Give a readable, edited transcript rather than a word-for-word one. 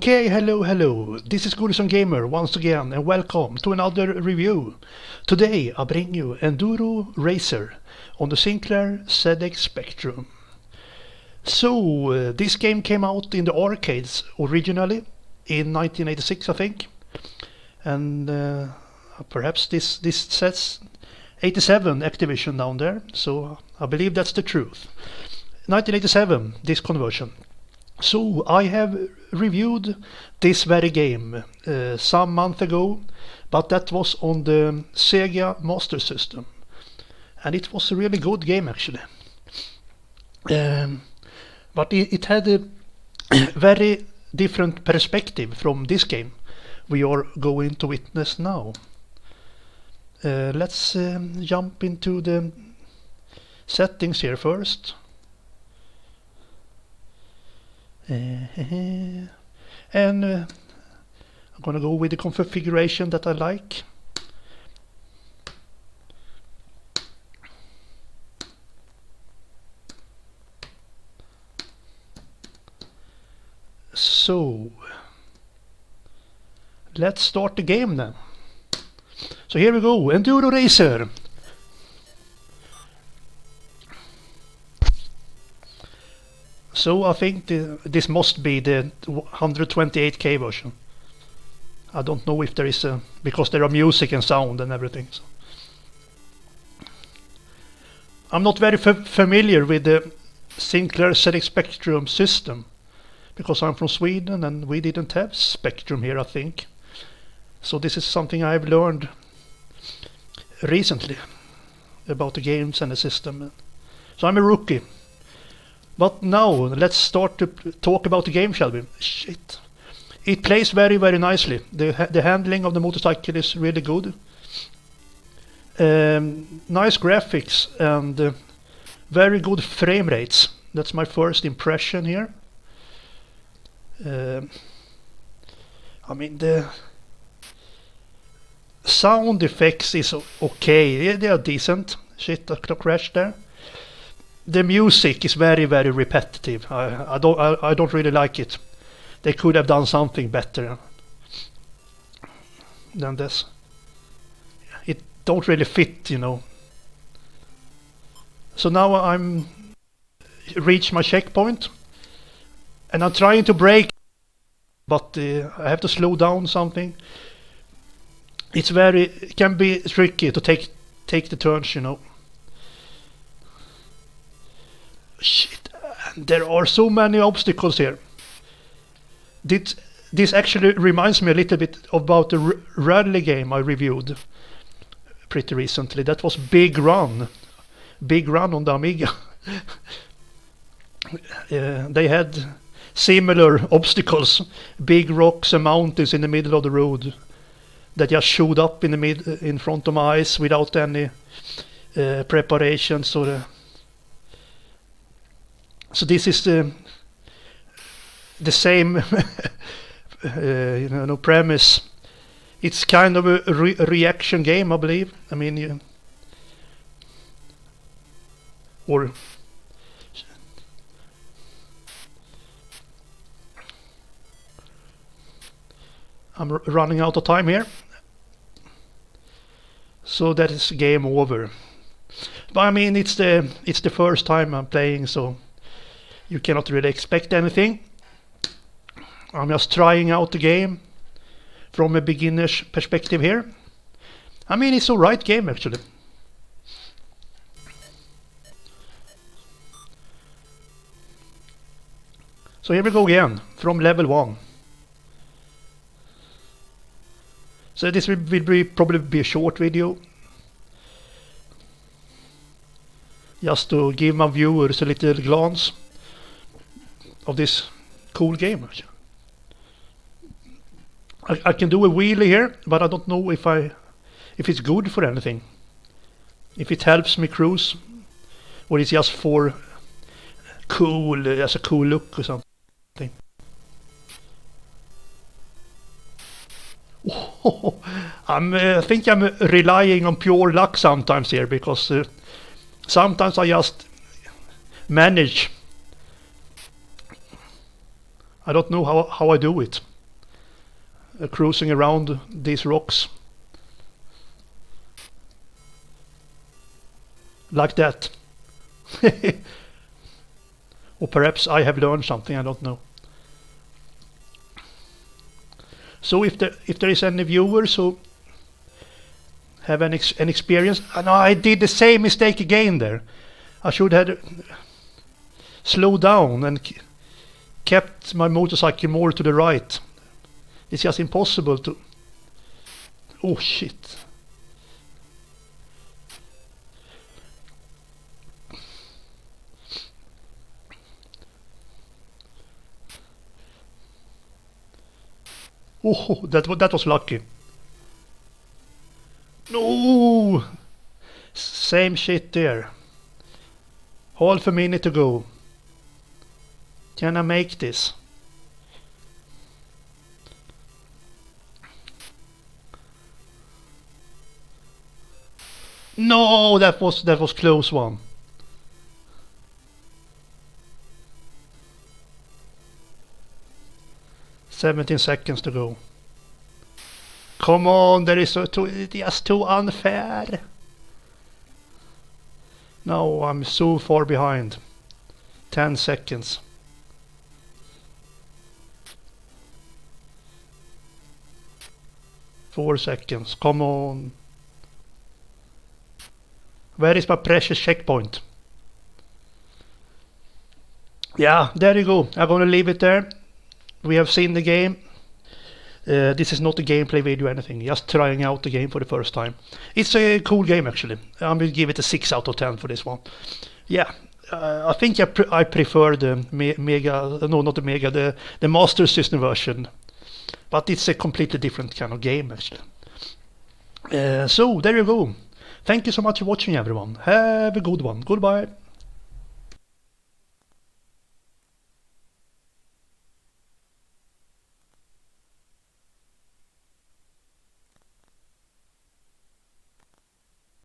Okay, hello. This is Goodison Gamer once again, and welcome to another review. Today I bring you Enduro Racer on the Sinclair ZX Spectrum. So, this game came out in the arcades originally in 1986, I think. And perhaps this says 87 Activision down there, so I believe that's the truth. 1987, this conversion. So I have reviewed this very game some month ago, but that was on the Sega Master System, and it was a really good game actually. But it had a very different perspective from this game we are going to witness now. Let's jump into the settings here first. And I'm gonna go with the configuration that I like. So let's start the game then. So here we go, Enduro Racer. So I think this must be the 128K version. I don't know if there is a, because there are music and sound and everything. So. I'm not very familiar with the Sinclair ZX Spectrum system, because I'm from Sweden and we didn't have Spectrum here, I think. So this is something I've learned recently about the games and the system. So I'm a rookie. But now, let's start to talk about the game, shall we? Shit. It plays very nicely. The handling of the motorcycle is really good. Nice graphics and very good frame rates. That's my first impression here. I mean, the sound effects is okay. They are decent. Shit, I crashed there. The music is very repetitive. I don't really like it. They could have done something better than this. It don't really fit, you know. So now I'm reached my checkpoint, and I'm trying to brake, but I have to slow down something. It can be tricky to take the turns, you know. Shit, there are so many obstacles here. This actually reminds me a little bit about the rally game I reviewed pretty recently. That was Big Run on the Amiga. They had similar obstacles, big rocks and mountains in the middle of the road that just showed up in front of my eyes without any preparations. So this is the same premise. It's kind of a reaction game, I believe. I mean, I'm running out of time here. So that is game over. But I mean, it's the first time I'm playing, so you cannot really expect anything. I'm just trying out the game from a beginner's perspective here. I mean, it's a right game actually. So here we go again, from level 1. So this will probably be a short video, just to give my viewers a little glance of this cool game. I can do a wheelie here, but I don't know if it's good for anything. If it helps me cruise, or it's just for cool, as a cool look or something. I think I'm relying on pure luck sometimes here, because sometimes I just manage. I don't know how I do it. cruising around these rocks. Like that. Or perhaps I have learned something, I don't know. So if there is any viewers who have an experience, no, I did the same mistake again there. I should have slowed down and kept my motorcycle more to the right. It's just impossible to... Oh shit. Oh, that was lucky. No! Same shit there. Half a minute to go. Can I make this? No, that was close one. "17 seconds to go. Come on, there is just too unfair. No, I'm so far behind. 10 seconds. Four seconds. Come on. Where is my precious checkpoint? Yeah, there you go. I'm gonna leave it there. We have seen the game. This is not a gameplay video or anything, just trying out the game for the first time. It's a cool game actually. I'm gonna give it a 6 out of 10 for this one. Yeah, I think I prefer the the Master System version. But it's a completely different kind of game actually. So there you go. Thank you so much for watching everyone. Have a good one. Goodbye.